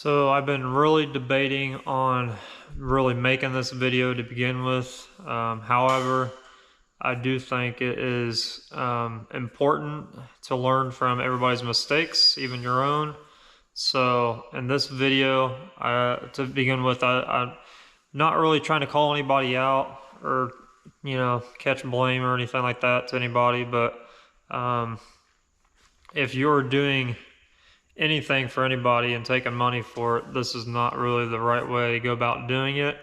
So I've been really debating on really making this video to begin with. However, I do think it is important to learn from everybody's mistakes, even your own. So in this video, to begin with, I'm not really trying to call anybody out or, catch blame or anything like that to anybody. But if you're doing anything for anybody and taking money for it, this is not really the right way to go about doing it.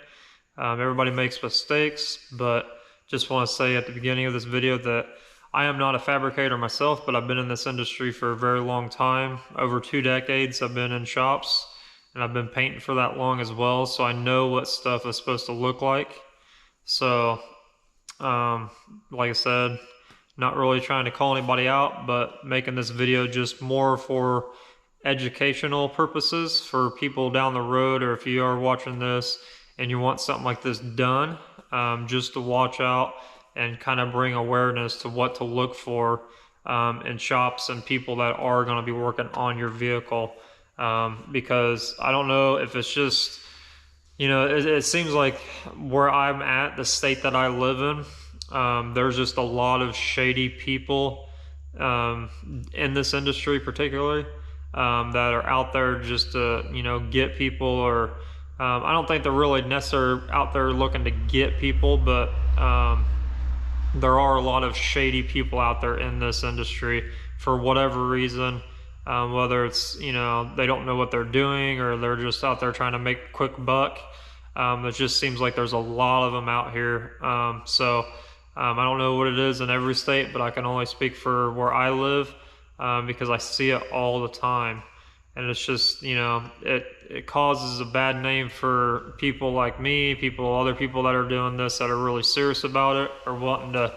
Everybody makes mistakes, but just want to say at the beginning of this video that I am not a fabricator myself, but I've been in this industry for a very long time. Over 2 decades I've been in shops, and I've been painting for that long as well, so I know what stuff is supposed to look like. So, like I said, not really trying to call anybody out, but making this video just more for educational purposes for people down the road, or if you are watching this and you want something like this done, just to watch out and kind of bring awareness to what to look for in shops and people that are going to be working on your vehicle. Because I don't know if it's just, it seems like where I'm at, the state that I live in, there's just a lot of shady people in this industry particularly. That are out there just to, get people, or I don't think they're really necessarily out there looking to get people, but there are a lot of shady people out there in this industry for whatever reason, whether it's, they don't know what they're doing, or they're just out there trying to make a quick buck. It just seems like there's a lot of them out here. So I don't know what it is in every state, but I can only speak for where I live. Because I see it all the time, and it's just, it causes a bad name for people like me, other people that are doing this that are really serious about it, or wanting to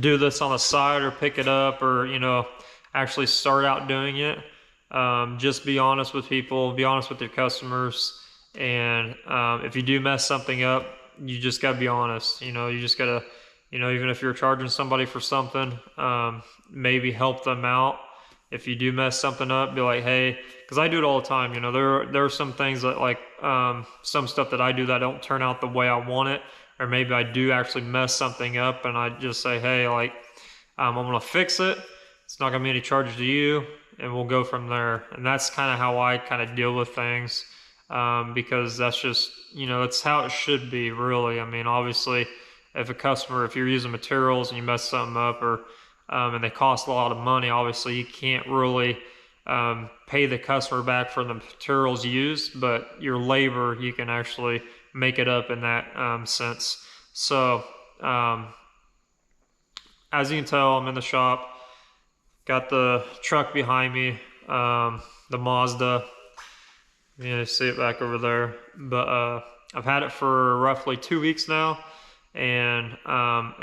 do this on the side or pick it up, or, actually start out doing it. Just be honest with people, be honest with your customers, and if you do mess something up, you just gotta be honest. You just gotta, even if you're charging somebody for something, maybe help them out. If you do mess something up, be like, hey, because I do it all the time. There are some things that, like, some stuff that I do that don't turn out the way I want it, or maybe I do actually mess something up, and I just say, hey, like, I'm gonna fix it. It's not gonna be any charges to you, and we'll go from there. And that's kind of how I kind of deal with things, because that's just, that's how it should be, really. I mean, obviously, if you're using materials and you mess something up, or and they cost a lot of money, obviously you can't really pay the customer back for the materials used, but your labor, you can actually make it up in that sense. So as you can tell, I'm in the shop, got the truck behind me, the Mazda. You see it back over there, but I've had it for roughly 2 weeks now, and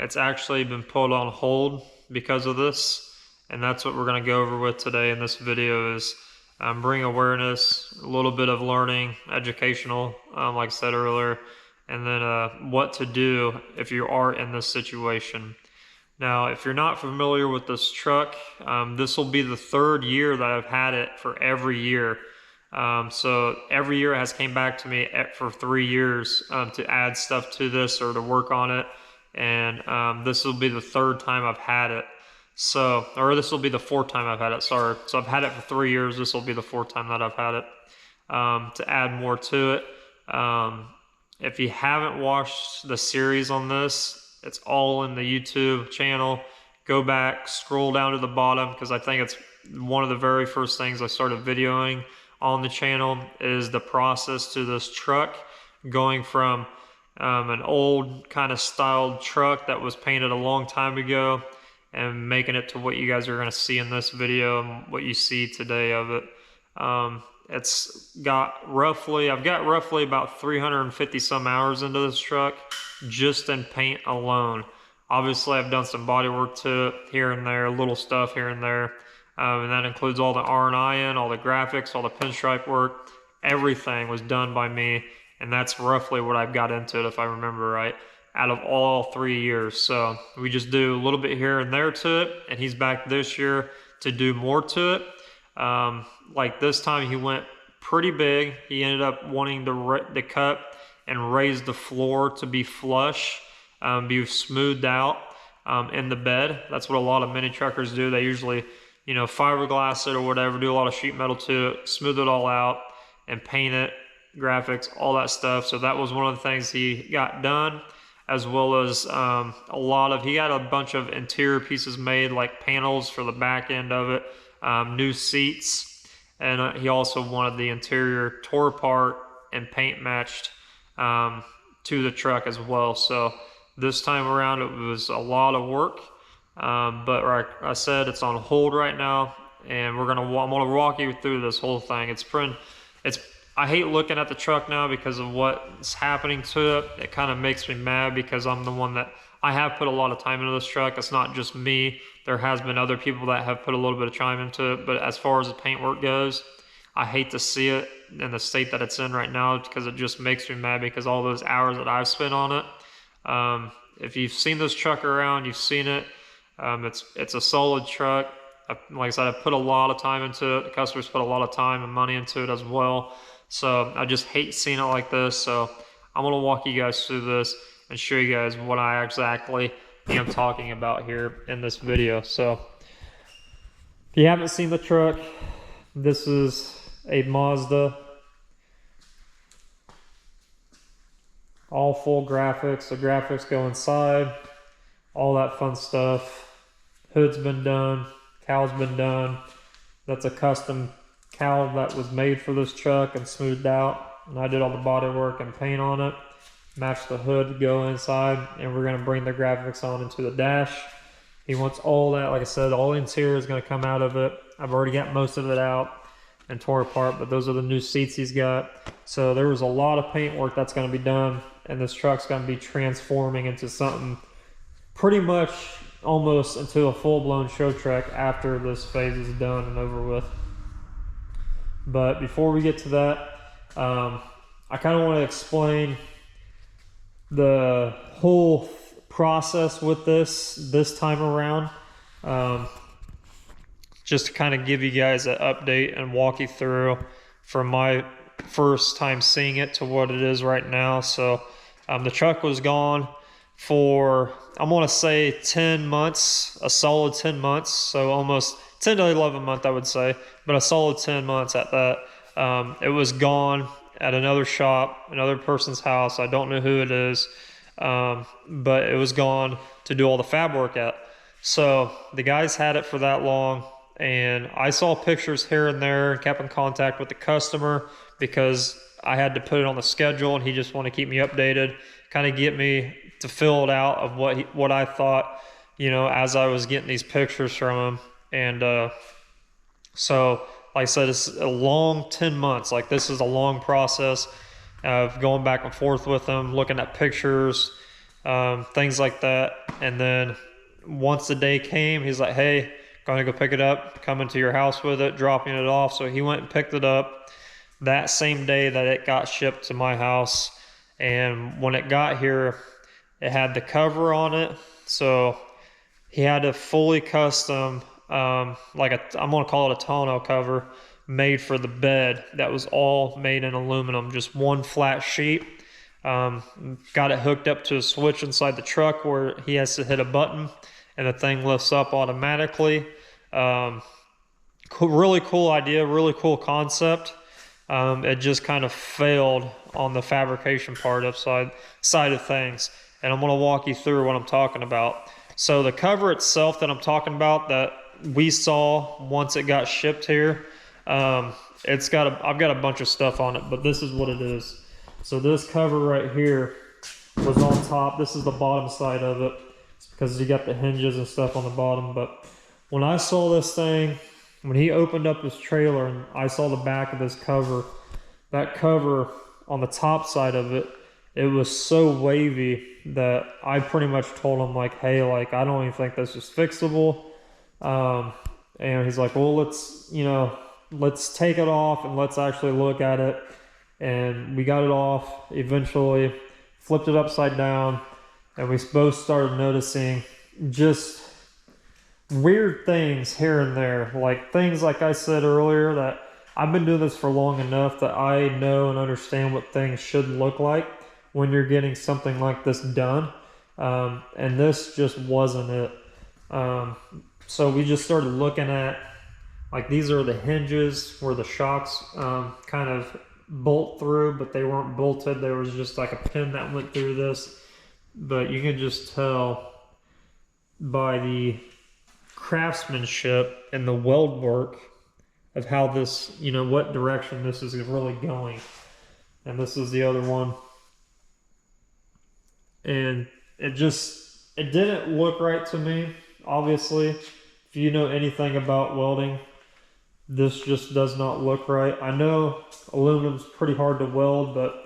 it's actually been put on hold because of this, and that's what we're going to go over with today in this video, is bring awareness, a little bit of learning, educational, like I said earlier, and then what to do if you are in this situation. Now, if you're not familiar with this truck, this will be the 3rd year that I've had it for every year. So every year it has came back to me for 3 years to add stuff to this or to work on it. And this will be the 3rd time I've had it. So, or this will be the 4th time I've had it, sorry. So I've had it for 3 years. This will be the 4th time that I've had it. To add more to it, if you haven't watched the series on this, it's all in the YouTube channel. Go back, scroll down to the bottom, because I think it's one of the very first things I started videoing on the channel, is the process to this truck, going from an old kind of styled truck that was painted a long time ago and making it to what you guys are going to see in this video and what you see today of it. I've got roughly about 350 some hours into this truck just in paint alone. Obviously I've done some body work to it here and there, little stuff here and there, and that includes all the R&I in, all the graphics, all the pinstripe work. Everything was done by me, and that's roughly what I've got into it, if I remember right, out of all 3 years. So we just do a little bit here and there to it, and he's back this year to do more to it. Like this time he went pretty big. He ended up wanting to cut and raise the floor to be flush, be smoothed out in the bed. That's what a lot of mini truckers do. They usually, you know, fiberglass it or whatever, do a lot of sheet metal to it, smooth it all out, and paint it, graphics, all that stuff. So that was one of the things he got done, as well as he got a bunch of interior pieces made, like panels for the back end of it, new seats, and he also wanted the interior tore apart and paint matched to the truck as well. So this time around it was a lot of work, but like I said, it's on hold right now, and I'm gonna walk you through this whole thing. I hate looking at the truck now because of what's happening to it. It kind of makes me mad because I'm the one that I have put a lot of time into this truck. It's not just me. There has been other people that have put a little bit of time into it, but as far as the paint work goes, I hate to see it in the state that it's in right now because it just makes me mad because all those hours that I've spent on it. If you've seen this truck around, you've seen it. It's a solid truck. Like I said, I put a lot of time into it. The customers put a lot of time and money into it as well. So I just hate seeing it like this. So I'm going to walk you guys through this and show you guys what I exactly am talking about here in this video. So if you haven't seen the truck, this is a Mazda. All full graphics. The graphics go inside. All that fun stuff. Hood's been done. Cow's been done. That's a custom cowl that was made for this truck and smoothed out, and I did all the body work and paint on it, matched the hood to go inside, and we're going to bring the graphics on into the dash. He wants all that. Like I said, all the interior is going to come out of it. I've already got most of it out and tore apart, but those are the new seats he's got. So there was a lot of paint work that's going to be done, and this truck's going to be transforming into something pretty much almost into a full-blown show truck after this phase is done and over with. But before we get to that, I kind of want to explain the whole process with this time around, just to kind of give you guys an update and walk you through from my first time seeing it to what it is right now. So the truck was gone for, I'm going to say 10 months, a solid 10 months, so almost 10 to 11 months, I would say, but a solid 10 months at that. It was gone at another shop, another person's house. I don't know who it is, but it was gone to do all the fab work at. So the guys had it for that long, and I saw pictures here and there and kept in contact with the customer because I had to put it on the schedule, and he just wanted to keep me updated, kind of get me to fill it out of what I thought, you know, as I was getting these pictures from him. And so like I said, it's a long 10 months. Like, this is a long process of going back and forth with him, looking at pictures, things like that. And then once the day came, he's like, hey, going to go pick it up, coming to your house with it, dropping it off. So he went and picked it up that same day that it got shipped to my house. And when it got here, it had the cover on it. So he had a fully custom, I'm going to call it a tonneau cover, made for the bed. That was all made in aluminum, just one flat sheet. Got it hooked up to a switch inside the truck where he has to hit a button and the thing lifts up automatically. Really cool idea, really cool concept. It just kind of failed on the fabrication part of side of things. And I'm going to walk you through what I'm talking about. So the cover itself that I'm talking about, that we saw once it got shipped here, I've got a bunch of stuff on it, but this is what it is. So this cover right here was on top. This is the bottom side of it, because you got the hinges and stuff on the bottom. But when I saw this thing, when he opened up his trailer and I saw the back of this cover, that cover on the top side of it, it was so wavy that I pretty much told him, like, hey, like, I don't even think this is fixable. And he's like, well, let's take it off and let's actually look at it. And we got it off eventually, flipped it upside down, and we both started noticing just weird things here and there, like things like I said earlier, that I've been doing this for long enough that I know and understand what things should look like when you're getting something like this done. And this just wasn't it. Um, so we just started looking at, like, these are the hinges where the shocks kind of bolt through, but they weren't bolted. There was just like a pin that went through this. But you can just tell by the craftsmanship and the weld work of how this, you know, what direction this is really going. And this is the other one. And it didn't look right to me. Obviously, if you know anything about welding, this just does not look right. I know aluminum's pretty hard to weld, but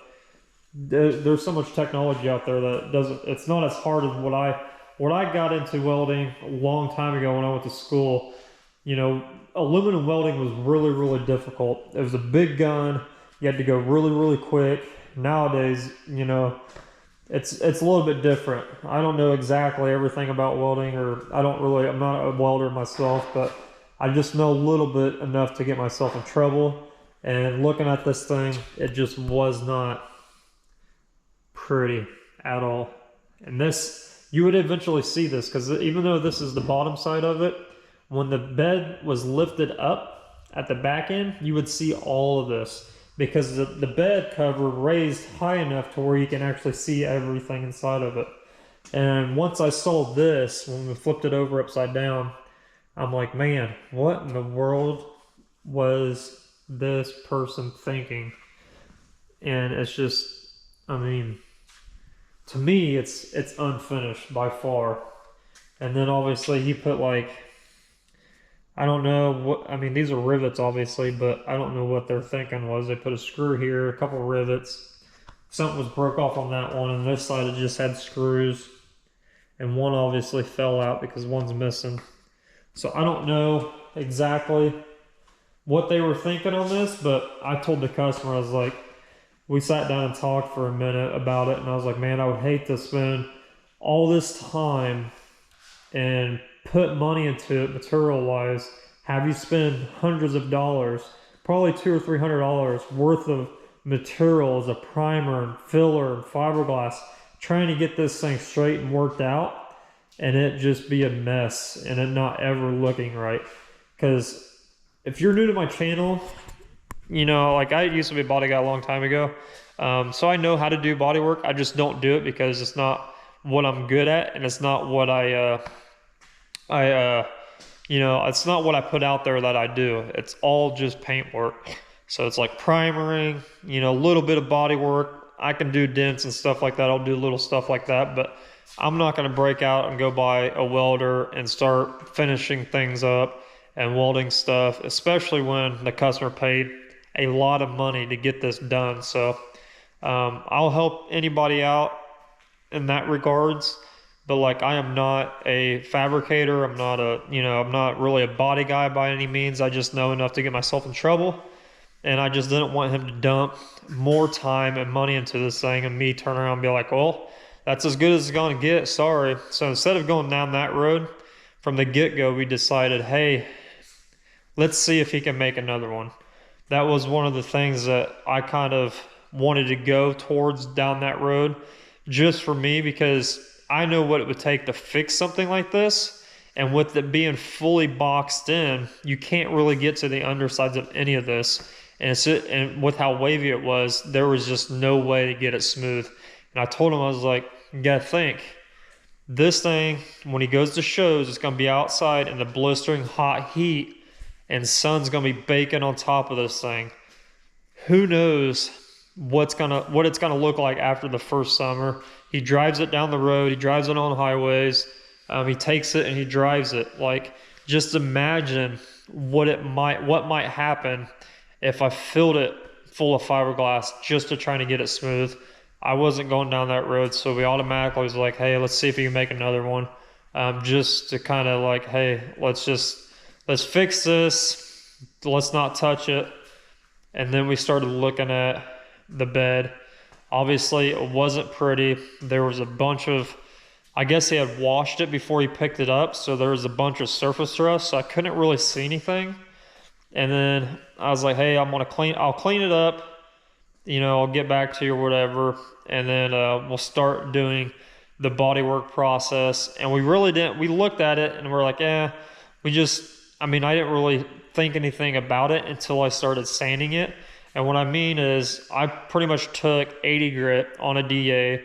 there's so much technology out there that it's not as hard as what I got into welding a long time ago when I went to school. You know, aluminum welding was really, really difficult. It was a big gun. You had to go really, really quick. Nowadays, you know, it's a little bit different. I don't know exactly everything about welding, or I'm not a welder myself, but I just know a little bit enough to get myself in trouble. And looking at this thing, it just was not pretty at all. And this, you would eventually see this, because even though this is the bottom side of it, when the bed was lifted up at the back end, you would see all of this, because the bed cover raised high enough to where you can actually see everything inside of it. And once I saw this, when we flipped it over upside down, I'm like, man, what in the world was this person thinking? And it's just, I mean, to me, it's unfinished by far. And then obviously he put, like, I don't know what, I mean, these are rivets obviously, but I don't know what their thinking was. They put a screw here, a couple rivets. Something was broke off on that one, and this side it just had screws. And one obviously fell out because one's missing. So I don't know exactly what they were thinking on this, but I told the customer, I was like, we sat down and talked for a minute about it, and I was like, man, I would hate to spend all this time and put money into it material-wise, have you spend hundreds of dollars, probably $200 or $300 worth of material as a primer and filler and fiberglass, trying to get this thing straight and worked out, and it just be a mess and it not ever looking right. Because if you're new to my channel, you know, like, I used to be a body guy a long time ago, so I know how to do body work. I just don't do it because it's not what I'm good at, and it's not what you know, it's not what I put out there that I do. It's all just paint work. So it's like primering, you know, a little bit of body work. I can do dents and stuff like that. I'll do little stuff like that, but I'm not going to break out and go buy a welder and start finishing things up and welding stuff, especially when the customer paid a lot of money to get this done. So I'll help anybody out in that regards, but like, I am not a fabricator. I'm not I'm not really a body guy by any means. I just know enough to get myself in trouble, and I just didn't want him to dump more time and money into this thing and me turn around and be like, well, that's as good as it's going to get, sorry. So instead of going down that road from the get-go, we decided, hey, let's see if he can make another one. That was one of the things that I kind of wanted to go towards down that road, just for me, because I know what it would take to fix something like this. And with it being fully boxed in, you can't really get to the undersides of any of this. And with how wavy it was, there was just no way to get it smooth. And I told him, I was like, you gotta think, this thing, when he goes to shows, it's gonna be outside in the blistering hot heat, and sun's gonna be baking on top of this thing. Who knows what it's gonna look like after the first summer. He drives it down the road, he drives it on highways, he takes it and he drives it. Like, just imagine what might happen if I filled it full of fiberglass just to try to get it smooth. I wasn't going down that road, so we automatically was like, hey, let's see if we can make another one, just to kind of like, hey, let's fix this, let's not touch it. And then we started looking at the bed. Obviously, it wasn't pretty. There was a bunch of, I guess he had washed it before he picked it up, so there was a bunch of surface rust, so I couldn't really see anything. And then I was like, hey, I'll clean it up, you know, I'll get back to you or whatever. And then we'll start doing the bodywork process. And we really didn't, we looked at it and we're like, I mean, I didn't really think anything about it until I started sanding it. And what I mean is I pretty much took 80 grit on a DA,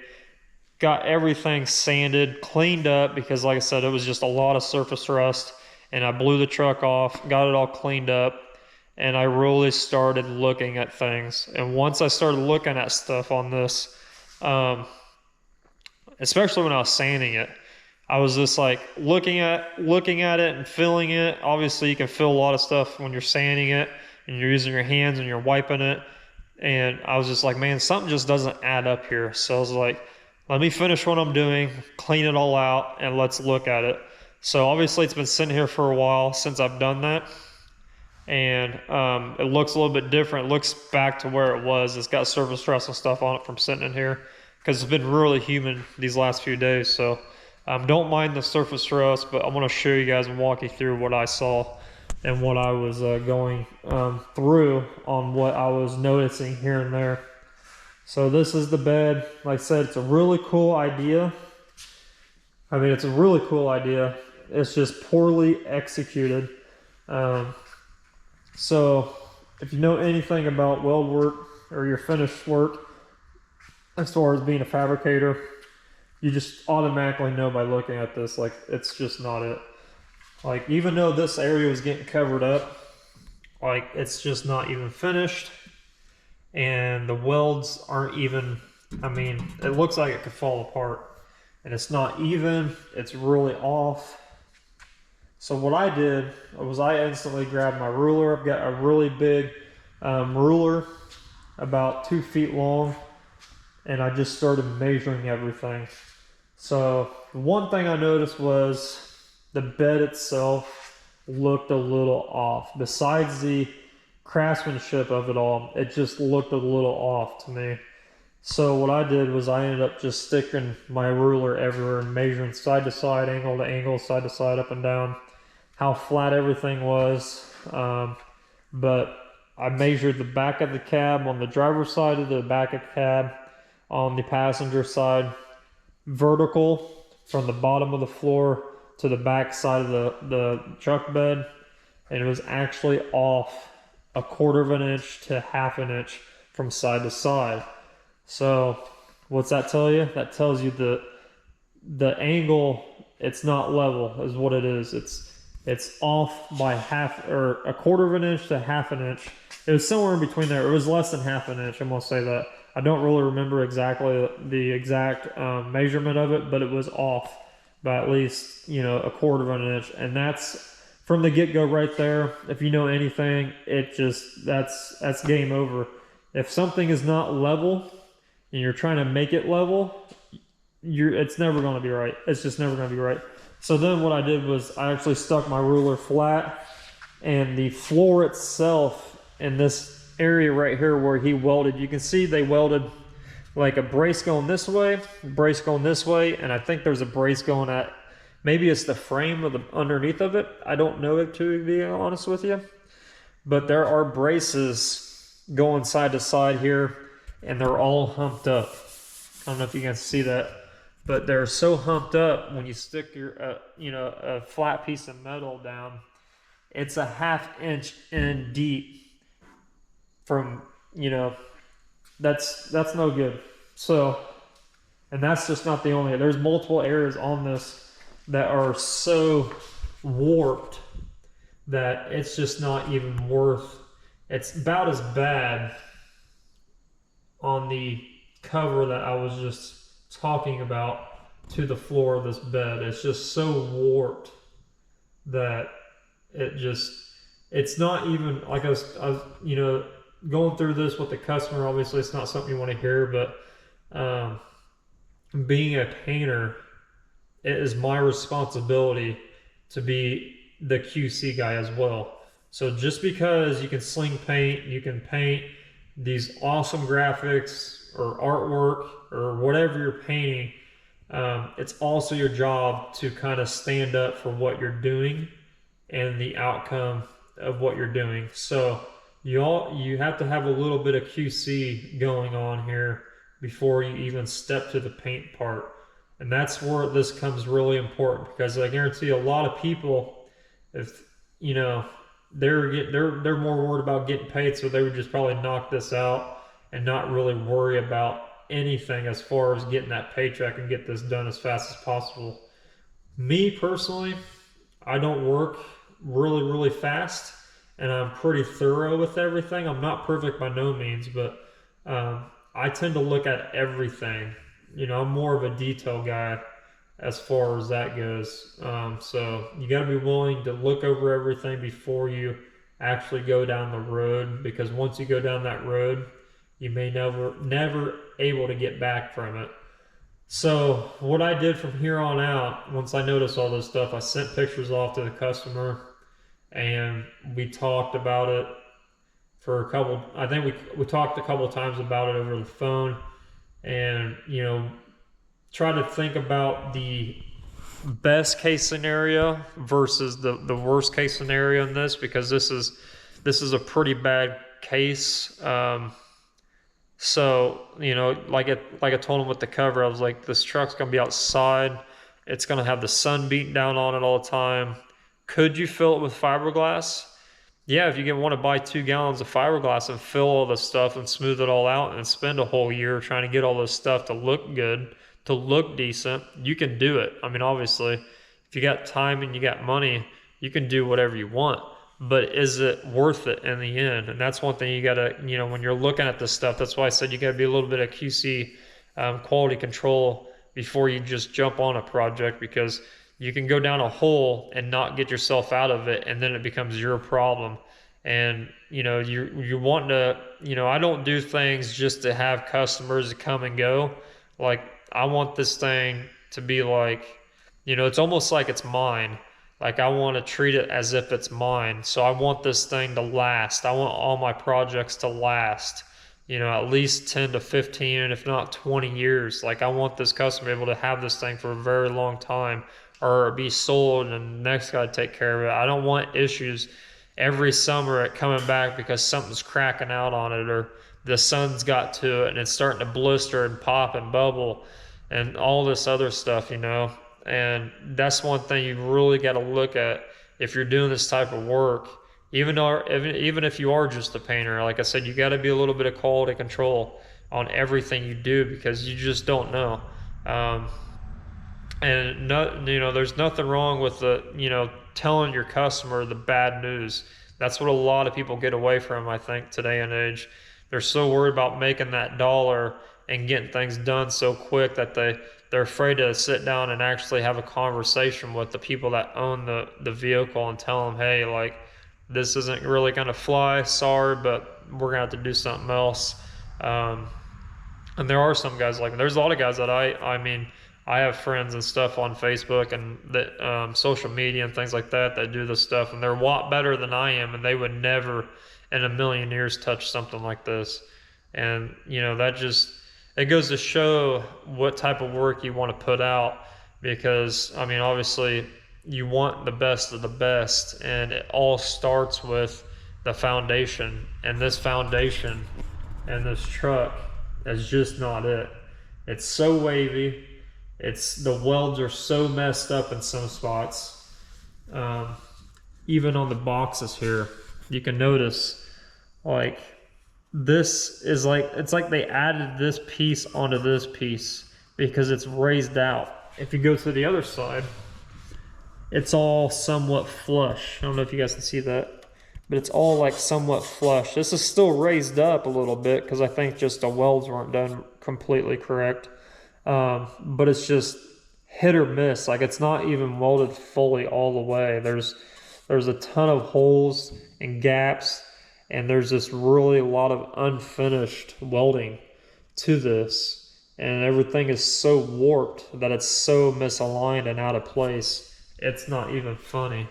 got everything sanded, cleaned up, because like I said, it was just a lot of surface rust, and I blew the truck off, got it all cleaned up, and I really started looking at things. And once I started looking at stuff on this, especially when I was sanding it, I was just like looking at it and feeling it. Obviously, you can feel a lot of stuff when you're sanding it and you're using your hands and you're wiping it. And I was just like, man, something just doesn't add up here. So I was like, let me finish what I'm doing, clean it all out, and let's look at it. So obviously it's been sitting here for a while since I've done that. And it looks a little bit different. It looks back to where it was. It's got surface rust and stuff on it from sitting in here, because it's been really humid these last few days. So don't mind the surface rust, but I want to show you guys and walk you through what I saw and what I was going through on what I was noticing here and there. So this is the bed. Like I said, it's a really cool idea. I mean, it's a really cool idea. It's just poorly executed. So if you know anything about weld work or your finished work, as far as being a fabricator, you just automatically know by looking at this, like, it's just not it. Like, even though this area was getting covered up, like, it's just not even finished. And the welds aren't even, I mean, it looks like it could fall apart. And it's not even, it's really off. So what I did was I instantly grabbed my ruler. I've got a really big ruler, about 2 feet long, and I just started measuring everything. So one thing I noticed was the bed itself looked a little off. Besides the craftsmanship of it all, it just looked a little off to me. So what I did was I ended up just sticking my ruler everywhere and measuring side to side, angle to angle, side to side, up and down, how flat everything was. But I measured the back of the cab on the driver's side of the back of the cab, on the passenger side, vertical from the bottom of the floor to the back side of the truck bed, and it was actually off 1/4 of an inch to 1/2 an inch from side to side. So what's that tell you? That tells you the angle, it's not level, is what it is. It's off by 1/4 of an inch to 1/2 an inch. It was somewhere in between there. It was less than 1/2 an inch, I'm gonna say that. I don't really remember exactly the exact measurement of it, but it was off by at least, you know, 1/4 of an inch. And that's from the get-go right there. If you know anything, it just, that's game over. If something is not level and you're trying to make it level, it's never going to be right. It's just never going to be right. So then what I did was I actually stuck my ruler flat, and the floor itself in this area right here where he welded, you can see they welded like a brace going this way, brace going this way, and I think there's a brace going at, maybe it's the frame of the underneath of it. I don't know, to be honest with you. But there are braces going side to side here, and they're all humped up. I don't know if you can see that, but they're so humped up when you stick your, a flat piece of metal down, it's a 1/2 inch in deep from, that's no good. So, and that's just not the only, there's multiple areas on this that are so warped that it's just not even worth, it's about as bad on the cover that I was just talking about to the floor of this bed. It's just so warped that it's not even, like I was going through this with the customer. Obviously it's not something you want to hear, but being a painter, it is my responsibility to be the QC guy as well. So just because you can sling paint, you can paint these awesome graphics or artwork or whatever you're painting, it's also your job to kind of stand up for what you're doing and the outcome of what you're doing. So you have to have a little bit of QC going on here before you even step to the paint part. And that's where this comes really important, because I guarantee a lot of people, if you know, they're more worried about getting paid, so they would just probably knock this out and not really worry about anything as far as getting that paycheck and get this done as fast as possible. Me personally, I don't work really fast, and I'm pretty thorough with everything. I'm not perfect by no means, but I tend to look at everything. You know, I'm more of a detail guy as far as that goes. So you got to be willing to look over everything before you actually go down the road, because once you go down that road, you may never able to get back from it. So what I did from here on out, once I noticed all this stuff, I sent pictures off to the customer, and we talked about it for a couple. I think we talked a couple of times about it over the phone, and you know, try to think about the best case scenario versus the worst case scenario in this, because this is a pretty bad case. So, you know, like I told him with the cover, I was like, this truck's gonna be outside. It's gonna have the sun beating down on it all the time. Could you fill it with fiberglass? Yeah, if you want to buy 2 gallons of fiberglass and fill all this stuff and smooth it all out and spend a whole year trying to get all this stuff to look good, to look decent, you can do it. I mean, obviously, if you got time and you got money, you can do whatever you want. But is it worth it in the end? And that's one thing you gotta, you know, when you're looking at this stuff, that's why I said you gotta be a little bit of QC, quality control, before you just jump on a project, because you can go down a hole and not get yourself out of it, and then it becomes your problem. And you know, you want to, you know, I don't do things just to have customers come and go. Like, I want this thing to be like, you know, it's almost like it's mine. Like, I want to treat it as if it's mine. So I want this thing to last. I want all my projects to last, you know, at least 10 to 15, and if not 20 years. Like, I want this customer able to have this thing for a very long time, or be sold and the next guy to take care of it. I don't want issues every summer at coming back because something's cracking out on it, or the sun's got to it and it's starting to blister and pop and bubble and all this other stuff, you know. And that's one thing you really got to look at if you're doing this type of work. Even if you are just a painter, like I said, you got to be a little bit of quality control on everything you do, because you just don't know. And no, you know, there's nothing wrong with telling your customer the bad news. That's what a lot of people get away from, I think, today and age. They're so worried about making that dollar and getting things done so quick that they're afraid to sit down and actually have a conversation with the people that own the vehicle and tell them, hey, like, this isn't really gonna fly, sorry, but we're gonna have to do something else. And there are some guys like, there's a lot of guys that I mean, I have friends and stuff on Facebook and that social media and things like that do this stuff, and they're a lot better than I am, and they would never in a million years touch something like this. And you know, that just, it goes to show what type of work you want to put out, because I mean, obviously you want the best of the best, and it all starts with the foundation, and this foundation and this truck is just not it. It's so wavy. The welds are so messed up in some spots. Even on the boxes here, you can notice, like, this is like, it's like they added this piece onto this piece because it's raised out. If you go to the other side, it's all somewhat flush. I don't know if you guys can see that, but it's all like somewhat flush. This is still raised up a little bit because I think just the welds weren't done completely correct. But it's just hit or miss. Like, it's not even welded fully all the way. There's a ton of holes and gaps, and there's this really a lot of unfinished welding to this, and everything is so warped that it's so misaligned and out of place. It's not even funny.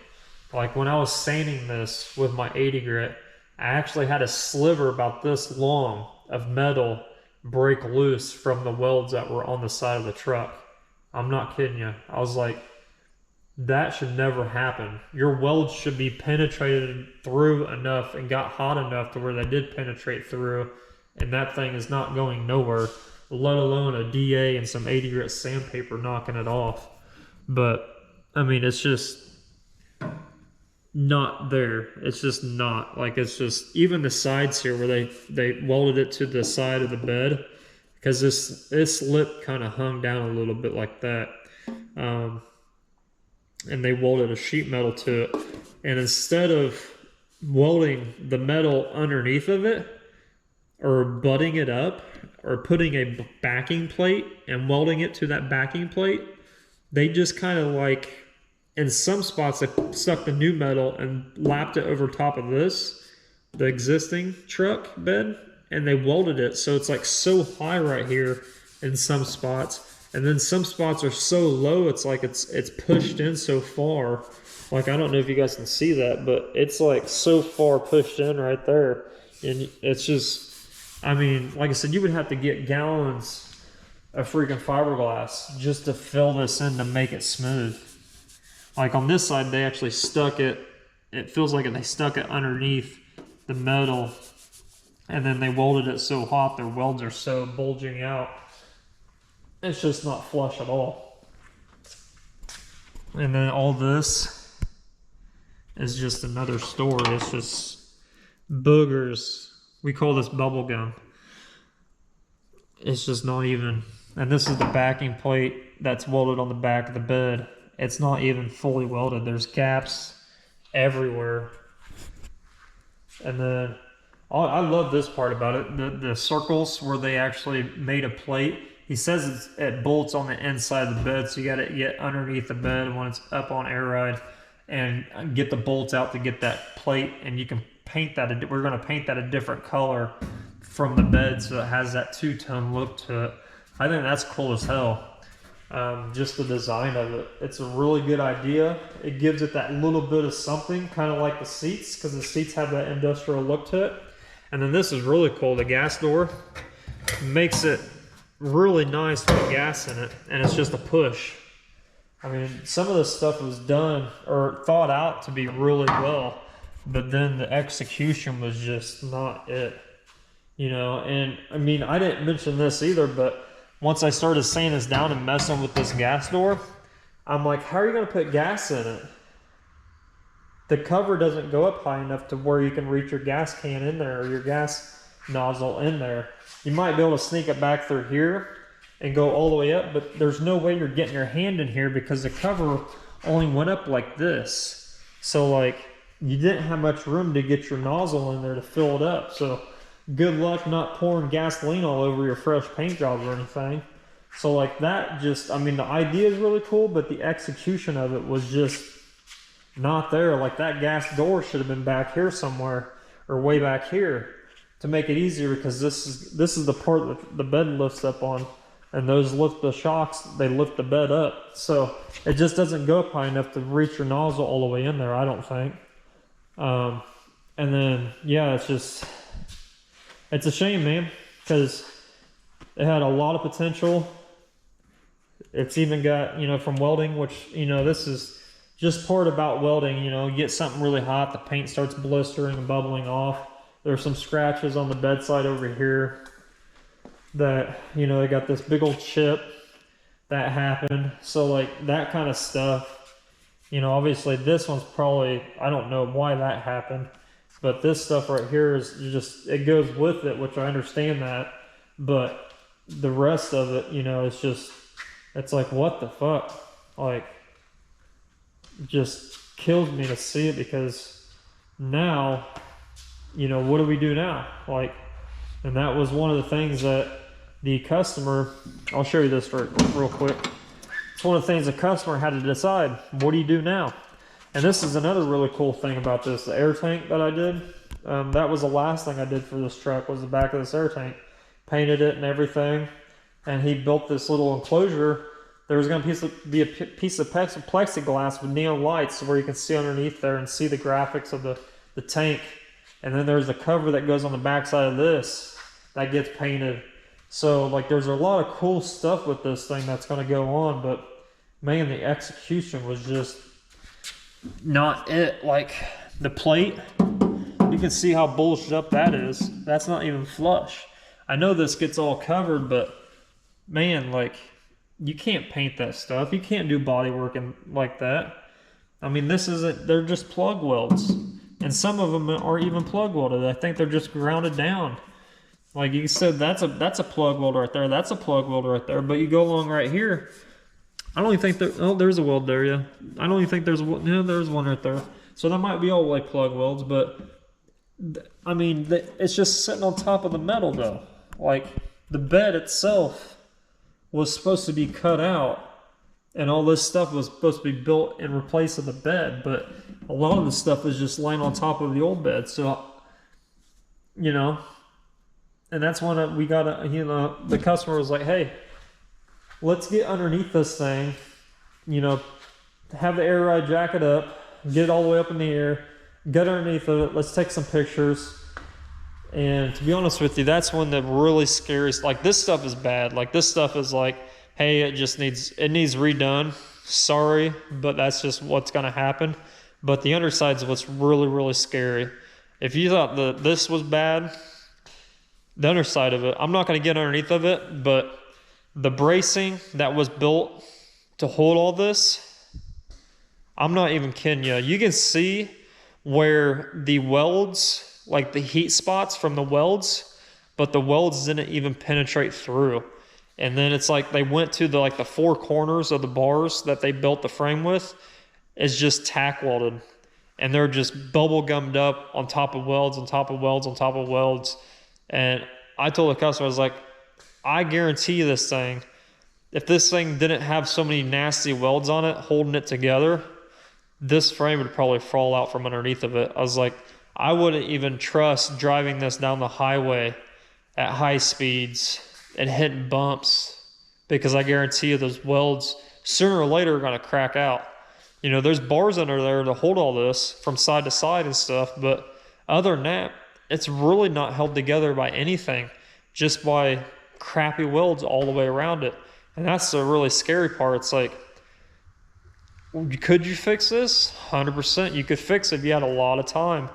Like, when I was sanding this with my 80 grit, I actually had a sliver about this long of metal break loose from the welds that were on the side of the truck. I'm not kidding you. I was like, That should never happen. Your welds should be penetrated through enough and got hot enough to where they did penetrate through, and that thing is not going nowhere, let alone a DA and some 80 grit sandpaper knocking it off. But I mean, it's just not there. It's just not. Like, it's just, even the sides here where they welded it to the side of the bed, because this lip kind of hung down a little bit like that. And they welded a sheet metal to it. And instead of welding the metal underneath of it, or butting it up, or putting a backing plate and welding it to that backing plate, they just kind of like, in some spots, they stuck the new metal and lapped it over top of this, the existing truck bed, and they welded it so it's like so high right here in some spots, and then some spots are so low it's like it's pushed in so far. Like, I don't know if you guys can see that, but it's like so far pushed in right there, and it's just, I mean, like I said, you would have to get gallons of freaking fiberglass just to fill this in to make it smooth. Like on this side, they actually stuck it, it feels like they stuck it underneath the metal, and then they welded it so hot, their welds are so bulging out. It's just not flush at all. And then all this is just another story. It's just boogers. We call this bubble gum. It's just not even, and this is the backing plate that's welded on the back of the bed. It's not even fully welded. There's gaps everywhere. And then I love this part about it. The circles where they actually made a plate. He says it bolts on the inside of the bed, so you got to get underneath the bed when it's up on air ride and get the bolts out to get that plate, and you can paint that. We're going to paint that a different color from the bed so it has that two-tone look to it. I think that's cool as hell. Just the design of it. It's a really good idea. It gives it that little bit of something, kind of like the seats, because the seats have that industrial look to it. And then this is really cool. The gas door makes it really nice with gas in it, and it's just a push. I mean, some of this stuff was done or thought out to be really well, but then the execution was just not it, you know. And I mean, I didn't mention this either, but once I started sanding this down and messing with this gas door, I'm like, how are you going to put gas in it? The cover doesn't go up high enough to where you can reach your gas can in there or your gas nozzle in there. You might be able to sneak it back through here and go all the way up, but there's no way you're getting your hand in here because the cover only went up like this. So like, you didn't have much room to get your nozzle in there to fill it up. So good luck not pouring gasoline all over your fresh paint job or anything. So like that just, I mean, the idea is really cool, but the execution of it was just not there. Like that gas door should have been back here somewhere or way back here to make it easier, because this is the part that the bed lifts up on, and those lift the shocks, they lift the bed up. So it just doesn't go up high enough to reach your nozzle all the way in there, I don't think. And then, yeah, it's a shame, man, because it had a lot of potential. It's even got, you know, from welding, which, you know, this is just part about welding, you know, you get something really hot, the paint starts blistering and bubbling off. There's some scratches on the bedside over here that, you know, they got this big old chip that happened. So like that kind of stuff, you know, obviously this one's probably, I don't know why that happened, but this stuff right here is just, it goes with it, which I understand that, but the rest of it, you know, it's just, it's like, what the fuck? Like, just kills me to see it, because now, you know, what do we do now? Like, and that was one of the things that the customer, I'll show you this real quick. It's one of the things the customer had to decide, what do you do now? And this is another really cool thing about this, the air tank that I did. That was the last thing I did for this truck, was the back of this air tank. Painted it and everything. And he built this little enclosure. There was going to be a piece of plexiglass with neon lights where you can see underneath there and see the graphics of the tank. And then there's the cover that goes on the back side of this that gets painted. So like, there's a lot of cool stuff with this thing that's going to go on, but man, the execution was just not it. Like the plate, you can see how bulged up that is. That's not even flush. I know this gets all covered, but man, like, you can't paint that stuff. You can't do body work like that. I mean, this isn't, they're just plug welds. And some of them aren't even plug welded. I think they're just grounded down. Like you said, that's a plug weld right there. That's a plug weld right there. But you go along right here, I don't even think there, oh, there's a weld there, yeah. I don't even think there's, yeah, there's one right there. So that might be all like plug welds, but I mean, it's just sitting on top of the metal though. Like the bed itself was supposed to be cut out and all this stuff was supposed to be built in replace of the bed, but a lot of the stuff is just laying on top of the old bed. So, you know, and that's when we got you know, the customer was like, hey, let's get underneath this thing, you know, have the air ride jacket up, get it all the way up in the air, get underneath of it, let's take some pictures. And to be honest with you, that's when the really scary, like this stuff is bad. Like this stuff is like, hey, it needs redone. Sorry, but that's just what's gonna happen. But the underside's what's really, really scary. If you thought this was bad, the underside of it, I'm not gonna get underneath of it, but the bracing that was built to hold all this, I'm not even kidding you. You can see where the welds, like the heat spots from the welds, but the welds didn't even penetrate through. And then it's like they went to the four corners of the bars that they built the frame with is just tack welded. And they're just bubble gummed up on top of welds, on top of welds, on top of welds. And I told the customer, I was like, I guarantee you this thing, if this thing didn't have so many nasty welds on it holding it together, this frame would probably fall out from underneath of it. I was like, I wouldn't even trust driving this down the highway at high speeds and hitting bumps, because I guarantee you those welds sooner or later are going to crack out. You know, there's bars under there to hold all this from side to side and stuff, but other than that, it's really not held together by anything, just by crappy welds all the way around it. And that's the really scary part. It's like, could you fix this? 100% you could fix it if you had a lot of time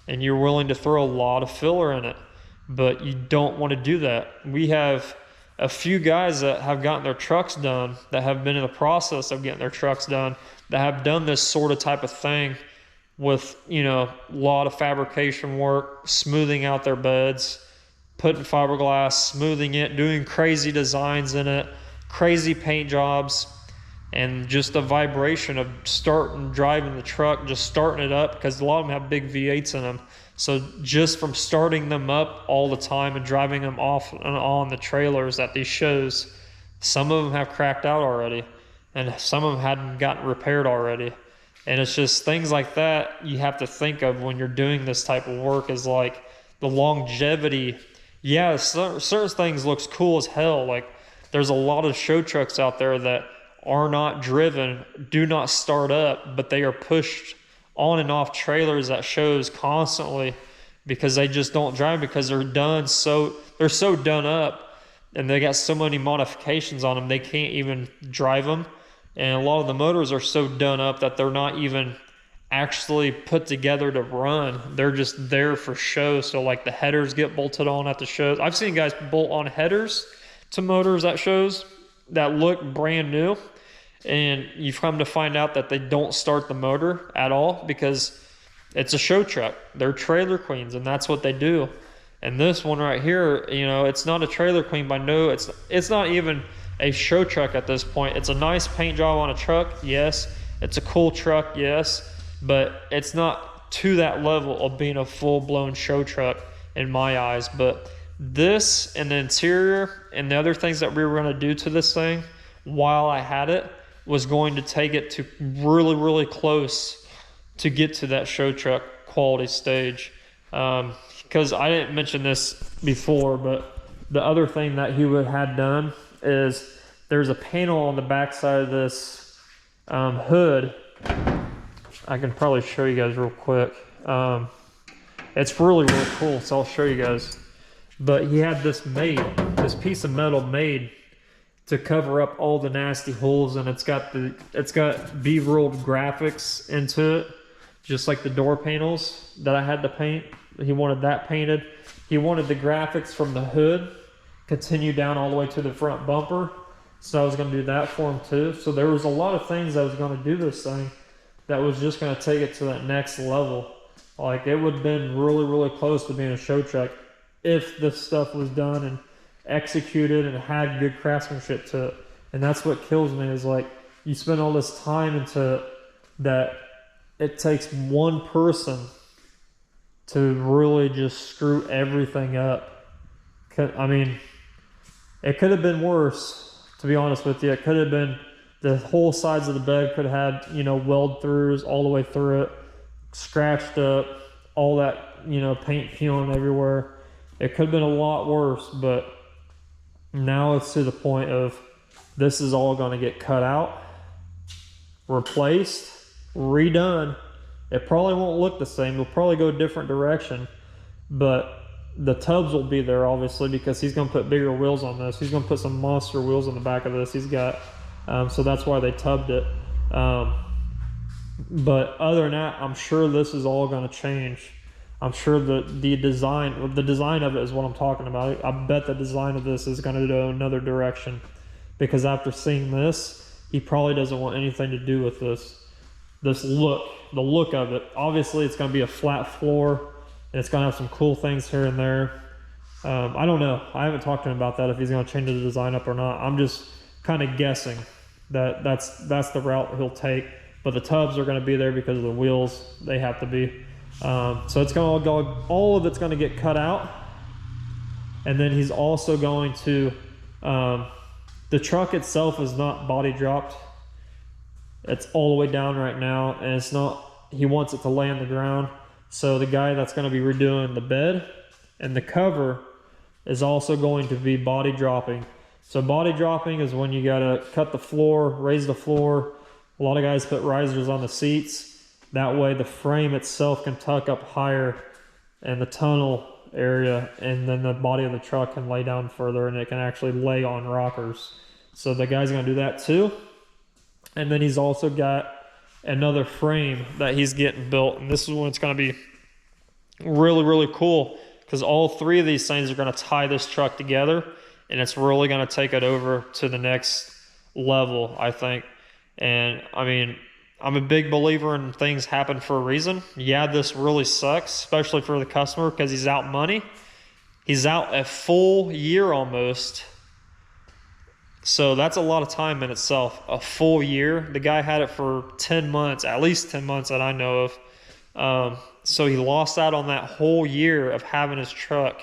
and you're willing to throw a lot of filler in it, but you don't want to do that. We have a few guys that have gotten their trucks done, that have been in the process of getting their trucks done, that have done this sort of type of thing with, you know, a lot of fabrication work, smoothing out their beds, putting fiberglass, smoothing it, doing crazy designs in it, crazy paint jobs, and just the vibration of driving the truck, just starting it up, because a lot of them have big V8s in them. So just from starting them up all the time and driving them off and on the trailers at these shows, some of them have cracked out already, and some of them hadn't gotten repaired already. And it's just things like that you have to think of when you're doing this type of work, is like the longevity. Yeah, certain things looks cool as hell. Like there's a lot of show trucks out there that are not driven, do not start up, but they are pushed on and off trailers at shows constantly because they just don't drive, because they're so done up and they got so many modifications on them they can't even drive them. And a lot of the motors are so done up that they're not even actually put together to run. They're just there for show. So like the headers get bolted on at the shows. I've seen guys bolt on headers to motors at shows that look brand new, and you've come to find out that they don't start the motor at all because it's a show truck. They're trailer queens, and that's what they do. And this one right here, you know, it's not a trailer queen by no, it's not even a show truck at this point. It's a nice paint job on a truck, yes. It's a cool truck, yes. But it's not to that level of being a full-blown show truck in my eyes. But this and the interior and the other things that we were going to do to this thing while I had it was going to take it to really, really close to get to that show truck quality stage. Because I didn't mention this before, but the other thing that he had done is there's a panel on the back side of this hood. I can probably show you guys real quick. It's really, really cool, so I'll show you guys. But he had this piece of metal made to cover up all the nasty holes, and it's got B-rolled graphics into it, just like the door panels that I had to paint. He wanted that painted. He wanted the graphics from the hood continue down all the way to the front bumper, so I was going to do that for him too. So there was a lot of things I was going to do this thing that was just going to take it to that next level. Like, it would have been really, really close to being a show truck if this stuff was done and executed and had good craftsmanship to it. And that's what kills me, is like, you spend all this time into that, it takes one person to really just screw everything up. I mean, it could have been worse, to be honest with you. It could have been, the whole sides of the bed could have had, you know, weld throughs all the way through it, scratched up, all that, you know, paint peeling everywhere. It could have been a lot worse, but now it's to the point of, this is all going to get cut out, replaced, redone. It probably won't look the same. It'll probably go a different direction, but the tubs will be there, obviously, because he's going to put bigger wheels on this. He's going to put some monster wheels on the back of this. He's got, so that's why they tubbed it. But other than that, I'm sure this is all going to change. I'm sure the design of it is what I'm talking about. I bet the design of this is going to go another direction, because after seeing this, he probably doesn't want anything to do with this look, the look of it. Obviously, it's going to be a flat floor, and it's going to have some cool things here and there. I don't know. I haven't talked to him about that, if he's going to change the design up or not. I'm just kind of guessing that that's the route he'll take. But the tubs are going to be there because of the wheels. They have to be. So it's going to go, all of it's going to get cut out. And then he's also going to, the truck itself is not body dropped. It's all the way down right now, and it's not, he wants it to lay on the ground. So the guy that's going to be redoing the bed and the cover is also going to be body dropping. So body dropping is when you got to cut the floor, raise the floor. A lot of guys put risers on the seats. That way the frame itself can tuck up higher in the tunnel area, and then the body of the truck can lay down further, and it can actually lay on rockers. So the guy's going to do that too. And then he's also got another frame that he's getting built, and this is when it's going to be really, really cool, because all three of these things are going to tie this truck together, and it's really going to take it over to the next level, I think. And I mean, I'm a big believer in things happen for a reason. Yeah, this really sucks, especially for the customer, because he's out money. He's out a full year almost. So that's a lot of time in itself, a full year. The guy had it for 10 months, at least 10 months that I know of. So he lost out on that whole year of having his truck.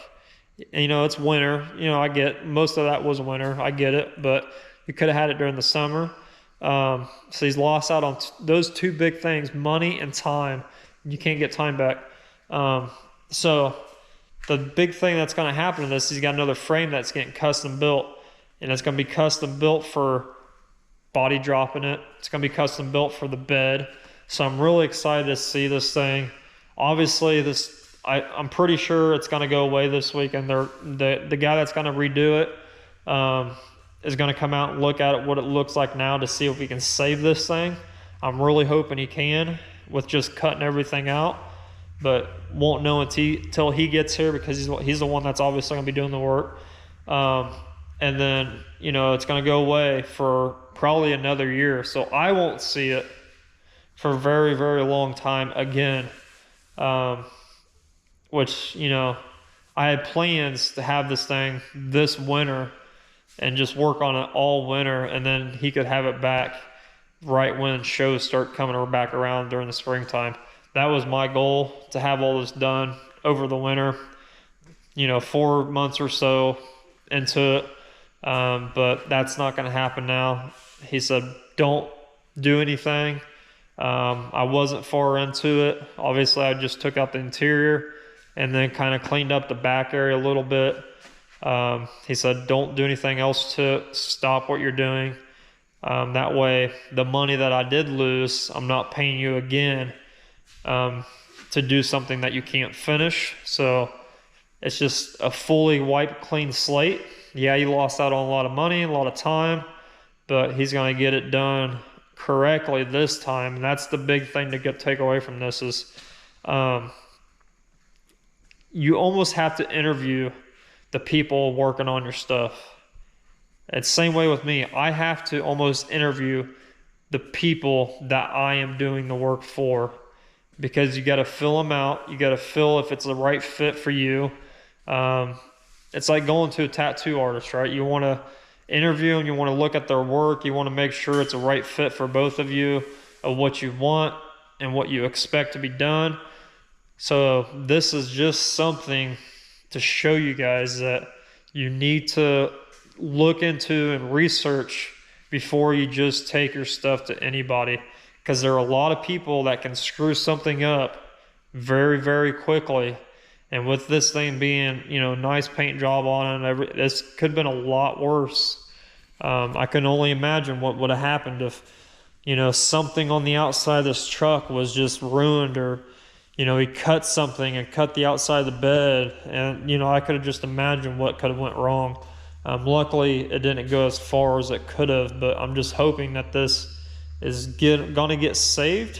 And, you know, it's winter. You know, I get, most of that was winter. I get it, but you could have had it during the summer. So he's lost out on those two big things, money and time. You can't get time back. So the big thing that's going to happen to this, he's got another frame that's getting custom built, and it's going to be custom built for body dropping it. It's going to be custom built for the bed. So I'm really excited to see this thing. Obviously, I'm pretty sure it's going to go away this week, and the guy that's going to redo it, is going to come out and look at it, what it looks like now, to see if we can save this thing. I'm really hoping he can, with just cutting everything out, but won't know until he gets here, because he's the one that's obviously going to be doing the work. And then, you know, it's going to go away for probably another year, so I won't see it for a very, very long time again. Which, you know, I had plans to have this thing this winter and just work on it all winter, and then he could have it back right when shows start coming back around during the springtime. That was my goal, to have all this done over the winter, you know, 4 months or so into it. But that's not going to happen now. He said, don't do anything. I wasn't far into it. Obviously, I just took out the interior and then kind of cleaned up the back area a little bit. He said, don't do anything else to it. Stop what you're doing. That way, the money that I did lose, I'm not paying you again to do something that you can't finish. So It's just a fully wiped clean slate. Yeah, he lost out on a lot of money, a lot of time, but he's going to get it done correctly this time. And that's the big thing to take away from this is you almost have to interview the people working on your stuff. It's the same way with me. I have to almost interview the people that I am doing the work for, because you got to fill them out. You got to feel if it's the right fit for you. It's like going to a tattoo artist, right? You want to interview and you want to look at their work. You want to make sure it's a right fit for both of you, of what you want and what you expect to be done. So this is just something to show you guys that you need to look into and research before you just take your stuff to anybody, because there are a lot of people that can screw something up very, very quickly. And with this thing being, you know, nice paint job on it, this could have been a lot worse. I can only imagine what would have happened if, you know, something on the outside of this truck was just ruined, or, you know, he cut something and cut the outside of the bed. And, you know, I could have just imagined what could have went wrong. Luckily, it didn't go as far as it could have, but I'm just hoping that this is going to get saved,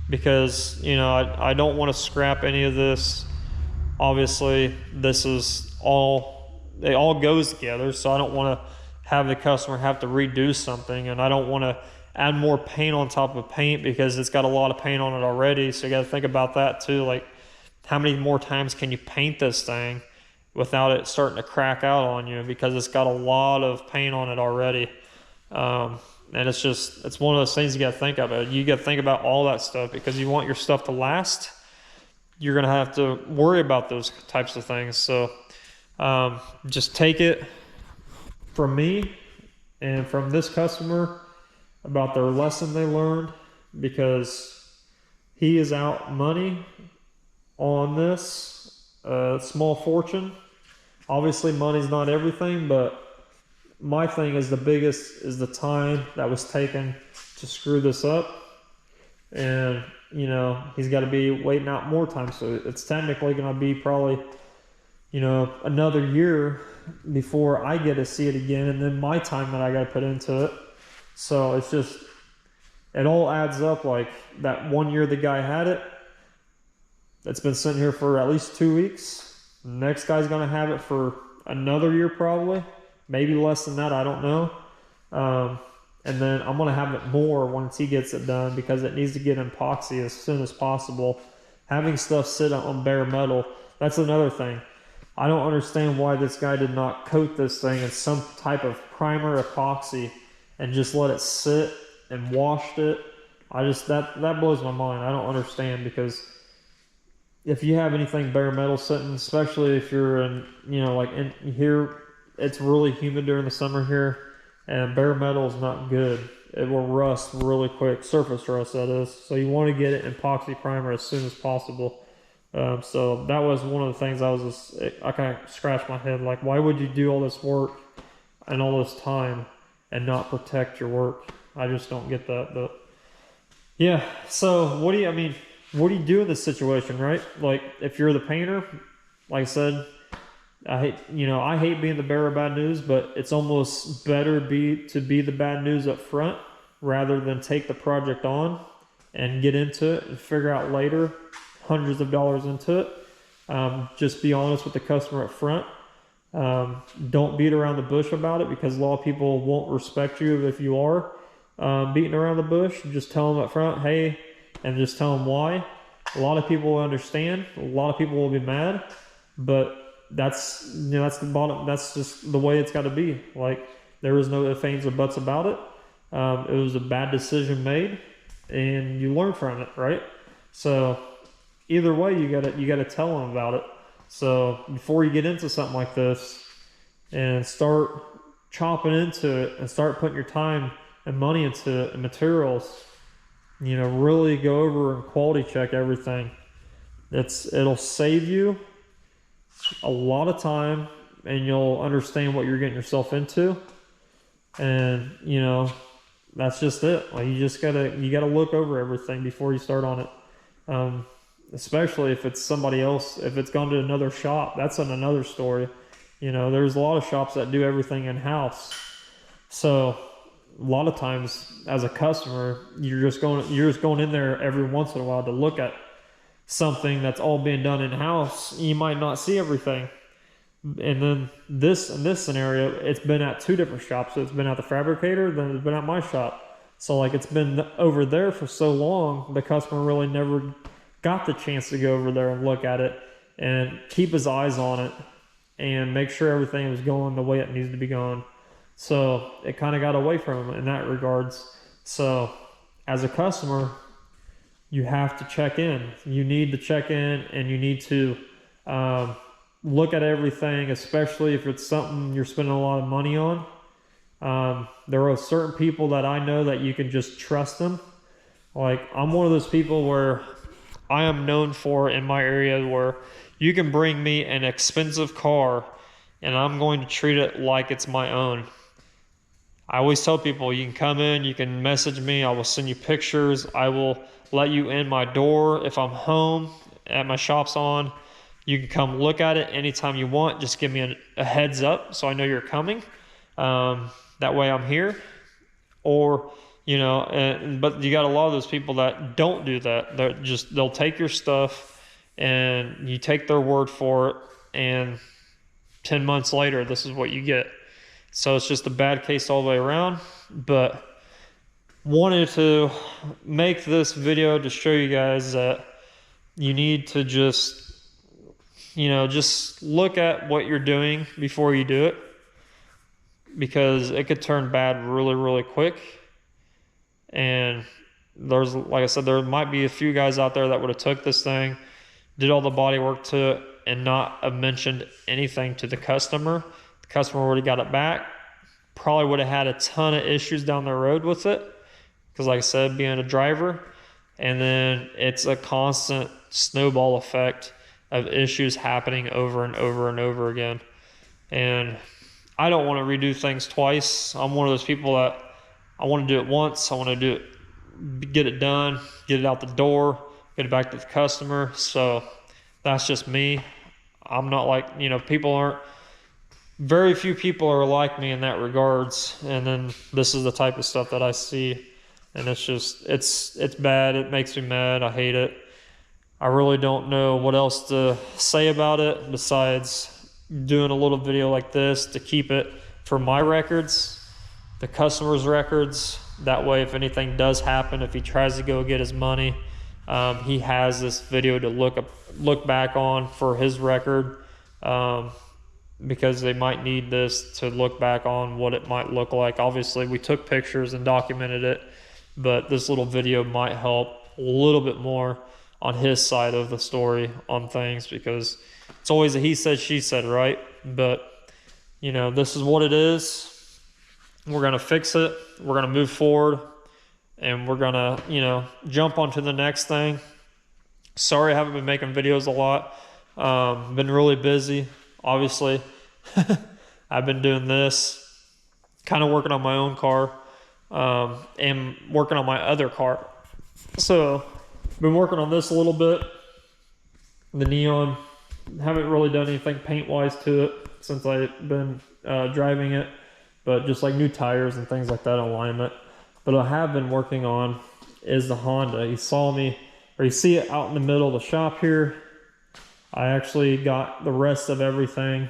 because, you know, I don't want to scrap any of this. Obviously, this is all, it all goes together, so I don't want to have the customer have to redo something, and I don't want to add more paint on top of paint because it's got a lot of paint on it already. So you got to think about that too. Like, how many more times can you paint this thing without it starting to crack out on you, because it's got a lot of paint on it already. And it's one of those things you got to think about. You got to think about all that stuff, because you want your stuff to last. You're going to have to worry about those types of things. So just take it from me and from this customer about their lesson they learned, because he is out money on this. Small fortune. Obviously, money's not everything, but my thing is the biggest is the time that was taken to screw this up. And, you know, he's got to be waiting out more time. So it's technically going to be probably, you know, another year before I get to see it again, and then my time that I got to put into it. So it's just, it all adds up. Like that 1 year the guy had it, it's been sitting here for at least 2 weeks. The next guy's going to have it for another year probably, maybe less than that, I don't know. And then I'm going to have it more once he gets it done, because it needs to get epoxy as soon as possible. Having stuff sit on bare metal, that's another thing. I don't understand why this guy did not coat this thing in some type of primer epoxy and just let it sit and washed it. That blows my mind. I don't understand, because if you have anything bare metal sitting, especially if you're in, you know, like in here, it's really humid during the summer here, and bare metal is not good. It will rust really quick, surface rust that is. So you want to get it in epoxy primer as soon as possible. So that was one of the things I kind of scratched my head, like, why would you do all this work and all this time and not protect your work? I just don't get that. But yeah, so what do you do in this situation, right? Like, if you're the painter, like I said, I hate being the bearer of bad news, but it's almost better to be the bad news up front rather than take the project on and get into it and figure out later hundreds of dollars into it. Just be honest with the customer up front. Don't beat around the bush about it, because a lot of people won't respect you if you are beating around the bush. Just tell them up front, hey, and just tell them why. A lot of people will understand. A lot of people will be mad, but that's the bottom. That's just the way it's got to be. Like, there is no ifs, ands, or buts about it. It was a bad decision made, and you learn from it, right? So either way, you gotta tell them about it. So before you get into something like this and start chopping into it and start putting your time and money into it and materials, you know, really go over and quality check everything. It'll save you a lot of time, and you'll understand what you're getting yourself into. And, you know, that's just it. Like, you gotta look over everything before you start on it. especially if it's somebody else, if it's gone to another shop, that's another story. You know, there's a lot of shops that do everything in-house. So a lot of times as a customer, you're just going in there every once in a while to look at something that's all being done in-house. You might not see everything. And then in this scenario, it's been at 2 different shops. So it's been at the Fabricator, then it's been at my shop. So like it's been over there for so long, the customer really never got the chance to go over there and look at it and keep his eyes on it and make sure everything was going the way it needs to be going. So it kind of got away from him in that regards. So as a customer, you have to check in. You need to check in, and you need to look at everything, especially if it's something you're spending a lot of money on. There are certain people that I know that you can just trust them. Like, I'm one of those people where I am known for in my area where you can bring me an expensive car and I'm going to treat it like it's my own. I always tell people, you can come in, you can message me, I will send you pictures, I will let you in my door if I'm home, at my shop's on. You can come look at it anytime you want. Just give me a heads up so I know you're coming. That way I'm here. Or, you know, but you got a lot of those people that don't do that. They'll take your stuff and you take their word for it, and 10 months later, this is what you get. So it's just a bad case all the way around. But wanted to make this video to show you guys that you need to just, you know, just look at what you're doing before you do it, because it could turn bad really, really quick. And there's, like I said, there might be a few guys out there that would have took this thing, did all the body work to it, and not have mentioned anything to the customer. The customer would have got it back, probably would have had a ton of issues down the road with it, because like I said, being a driver, and then it's a constant snowball effect of issues happening over and over and over again. And I don't want to redo things twice. I'm one of those people that I want to do it once. I want to do it, get it done, get it out the door, get it back to the customer. So that's just me. I'm not like, you know, very few people are like me in that regards. And then this is the type of stuff that I see, and it's just, it's bad. It makes me mad. I hate it. I really don't know what else to say about it besides doing a little video like this to keep it for my records, the customer's records. That way, if anything does happen, if he tries to go get his money, he has this video to look back on for his record, because they might need this to look back on what it might look like. Obviously, we took pictures and documented it, but this little video might help a little bit more on his side of the story on things, because it's always a he said, she said, right? But, you know, this is what it is. We're going to fix it. We're going to move forward, and we're going to, you know, jump onto the next thing. Sorry I haven't been making videos a lot. Been really busy, obviously. I've been doing this, kind of working on my own car, and working on my other car. So been working on this a little bit. The neon, haven't really done anything paint wise to it since I've been driving it, but just like new tires and things like that, alignment. But I have been working on is the Honda. You saw me, or you see it out in the middle of the shop here. I actually got the rest of everything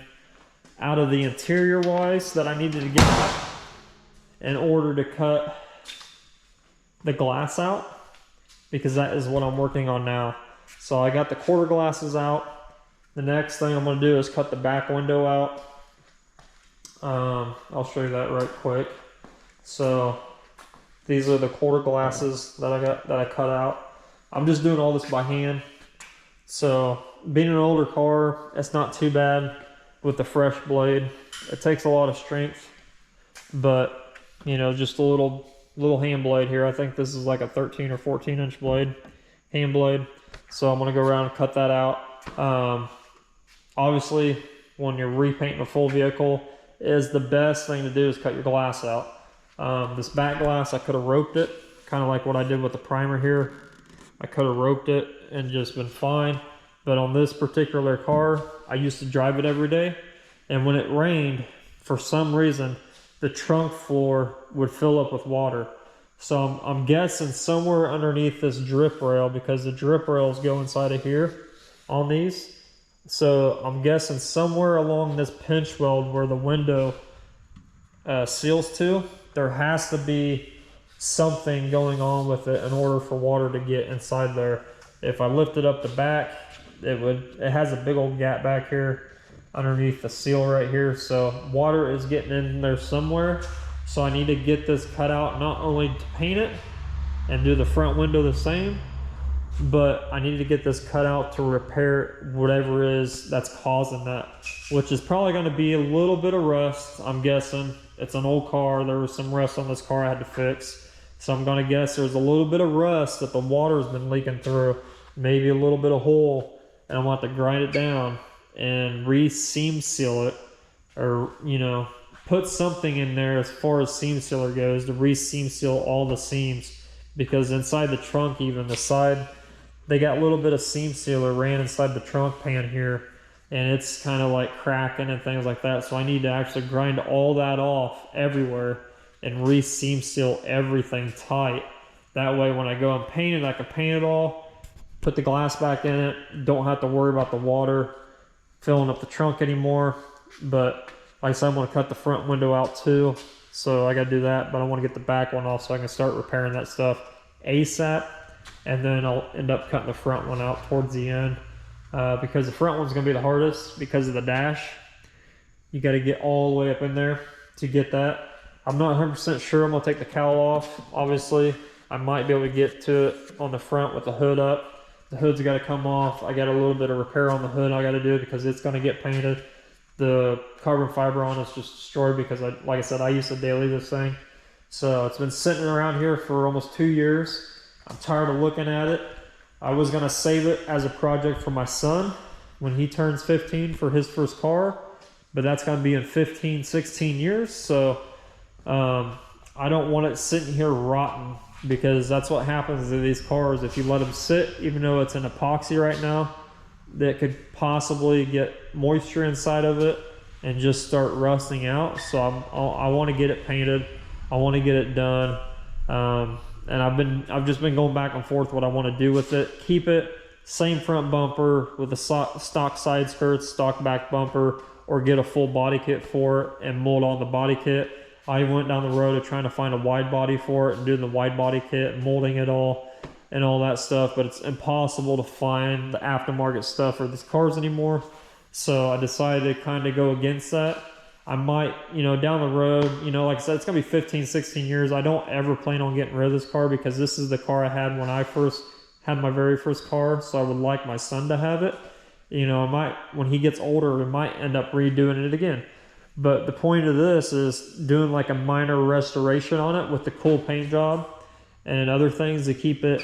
out of the interior wise that I needed to get out in order to cut the glass out, because that is what I'm working on now. So I got the quarter glasses out. The next thing I'm going to do is cut the back window out. I'll show you that right quick. So these are the quarter glasses that I cut out. I'm just doing all this by hand. So being an older car, it's not too bad with the fresh blade. It takes a lot of strength, but you know, just a little hand blade here. I think this is like a 13 or 14 inch blade, hand blade. So I'm gonna go around and cut that out. Obviously, when you're repainting a full vehicle, is the best thing to do is cut your glass out. This back glass, I could have roped it, kind of like what I did with the primer here. I could have roped it and just been fine. But on this particular car, I used to drive it every day. And when it rained, for some reason, the trunk floor would fill up with water. So I'm guessing somewhere underneath this drip rail, because the drip rails go inside of here on these. So I'm guessing somewhere along this pinch weld where the window seals to, there has to be something going on with it in order for water to get inside there. If I lifted up the back, it has a big old gap back here underneath the seal right here. So water is getting in there somewhere. So I need to get this cut out, not only to paint it and do the front window the same, but I need to get this cut out to repair whatever it is that's causing that, which is probably going to be a little bit of rust. I'm guessing it's an old car. There was some rust on this car I had to fix. So I'm going to guess there's a little bit of rust that the water's been leaking through, maybe a little bit of hole, and I'm going to have to grind it down and re-seam seal it, or, you know, put something in there as far as seam sealer goes to re-seam seal all the seams, because inside the trunk, even the side, they got a little bit of seam sealer ran inside the trunk pan here, and it's kind of like cracking and things like that. So I need to actually grind all that off everywhere and re-seam seal everything tight. That way when I go and paint it, I can paint it all, put the glass back in it, don't have to worry about the water filling up the trunk anymore. But like I said, I'm going to cut the front window out too, so I got to do that. But I want to get the back one off so I can start repairing that stuff ASAP. And then I'll end up cutting the front one out towards the end, because the front one's going to be the hardest because of the dash. You got to get all the way up in there to get that. I'm not 100% sure I'm going to take the cowl off. Obviously, I might be able to get to it on the front with the hood up. The hood's got to come off. I got a little bit of repair on the hood I got to do because it's going to get painted. The carbon fiber on it's just destroyed because, like I said, I used to daily this thing. So it's been sitting around here for almost 2 years. I'm tired of looking at it. I was going to save it as a project for my son when he turns 15 for his first car, but that's going to be in 15, 16 years. So I don't want it sitting here rotten, because that's what happens to these cars. If you let them sit, even though it's an epoxy right now, that could possibly get moisture inside of it and just start rusting out. So I want to get it painted. I want to get it done. And I've just been going back and forth what I want to do with it. Keep it same front bumper with the stock side skirts, stock back bumper, or get a full body kit for it and mold on the body kit. I went down the road of trying to find a wide body for it and doing the wide body kit and molding it all and all that stuff, but it's impossible to find the aftermarket stuff for these cars anymore. So I decided to kind of go against that. I might, you know, down the road, you know, like I said, it's going to be 15, 16 years. I don't ever plan on getting rid of this car because this is the car I had when I first had my very first car. So I would like my son to have it. You know, I might, when he gets older, I might end up redoing it again. But the point of this is doing like a minor restoration on it with the cool paint job and other things to keep it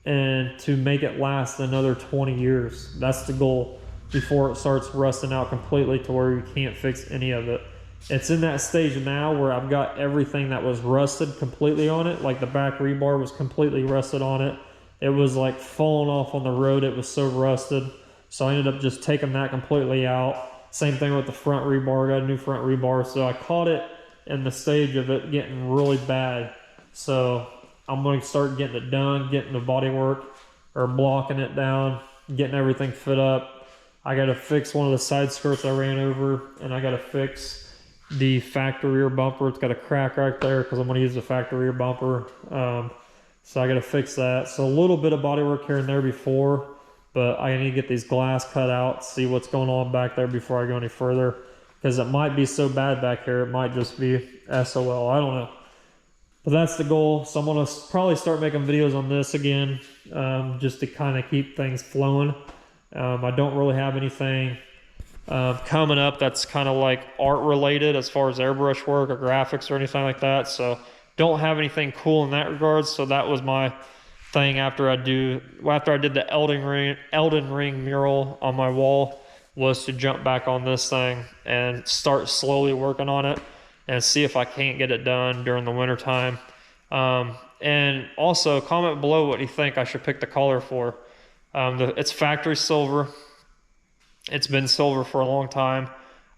and to make it last another 20 years. That's the goal, before it starts rusting out completely to where you can't fix any of it. It's in that stage now where I've got everything that was rusted completely on it. Like the back rebar was completely rusted on it. It was like falling off on the road. It was so rusted. So I ended up just taking that completely out. Same thing with the front rebar. Got a new front rebar. So I caught it in the stage of it getting really bad. So I'm going to start getting it done, getting the body work, or blocking it down, getting everything fit up. I got to fix one of the side skirts I ran over, and I got to fix the factory rear bumper. It's got a crack right there because I'm going to use the factory rear bumper. So I got to fix that. So a little bit of body work here and there before, but I need to get these glass cut out, see what's going on back there before I go any further, because it might be so bad back here, it might just be SOL. I don't know. But that's the goal. So I'm going to probably start making videos on this again, just to kind of keep things flowing. I don't really have anything coming up that's kind of like art related as far as airbrush work or graphics or anything like that. So don't have anything cool in that regard. So that was my thing after I did the Elden Ring mural on my wall, was to jump back on this thing and start slowly working on it and see if I can't get it done during the winter time. And also comment below what you think I should pick the color for. It's factory silver. It's been silver for a long time.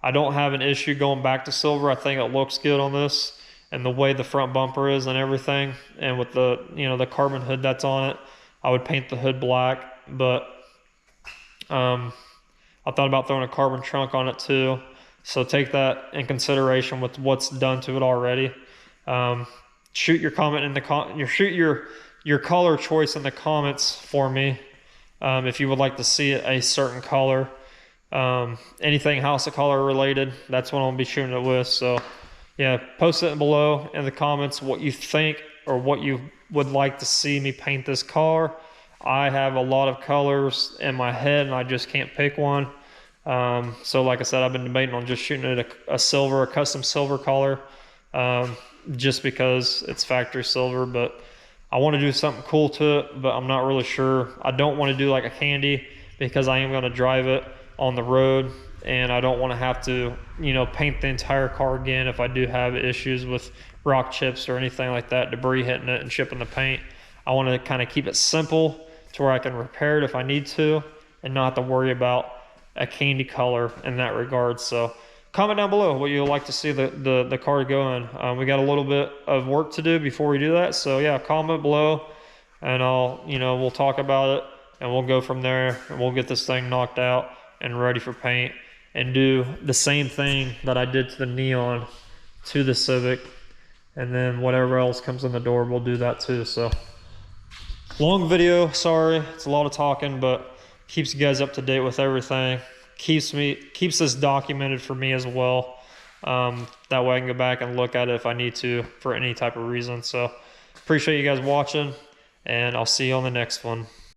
I don't have an issue going back to silver. I think it looks good on this, and the way the front bumper is and everything, and with the, you know, the carbon hood that's on it, I would paint the hood black. But I thought about throwing a carbon trunk on it too. So take that in consideration with what's done to it already. Shoot your comment in the shoot your color choice in the comments for me, if you would like to see a certain color. Anything House of Color related, that's what I'll be shooting it with. So yeah, post it below in the comments what you think or what you would like to see me paint this car. I have a lot of colors in my head and I just can't pick one. So like I said, I've been debating on just shooting it a custom silver color, just because it's factory silver, but I want to do something cool to it, but I'm not really sure. I don't want to do like a candy because I am going to drive it on the road, and I don't want to have to, you know, paint the entire car again if I do have issues with rock chips or anything like that, debris hitting it and chipping the paint. I want to kind of keep it simple to where I can repair it if I need to and not have to worry about a candy color in that regard. So comment down below what you'd like to see the car go in. We got a little bit of work to do before we do that. So yeah, comment below and we'll talk about it and we'll go from there and we'll get this thing knocked out and ready for paint and do the same thing that I did to the Neon to the Civic, and then whatever else comes in the door, we'll do that too. So long video, sorry, it's a lot of talking, but keeps you guys up to date with everything. Keeps this documented for me as well. That way I can go back and look at it if I need to for any type of reason. So appreciate you guys watching, and I'll see you on the next one.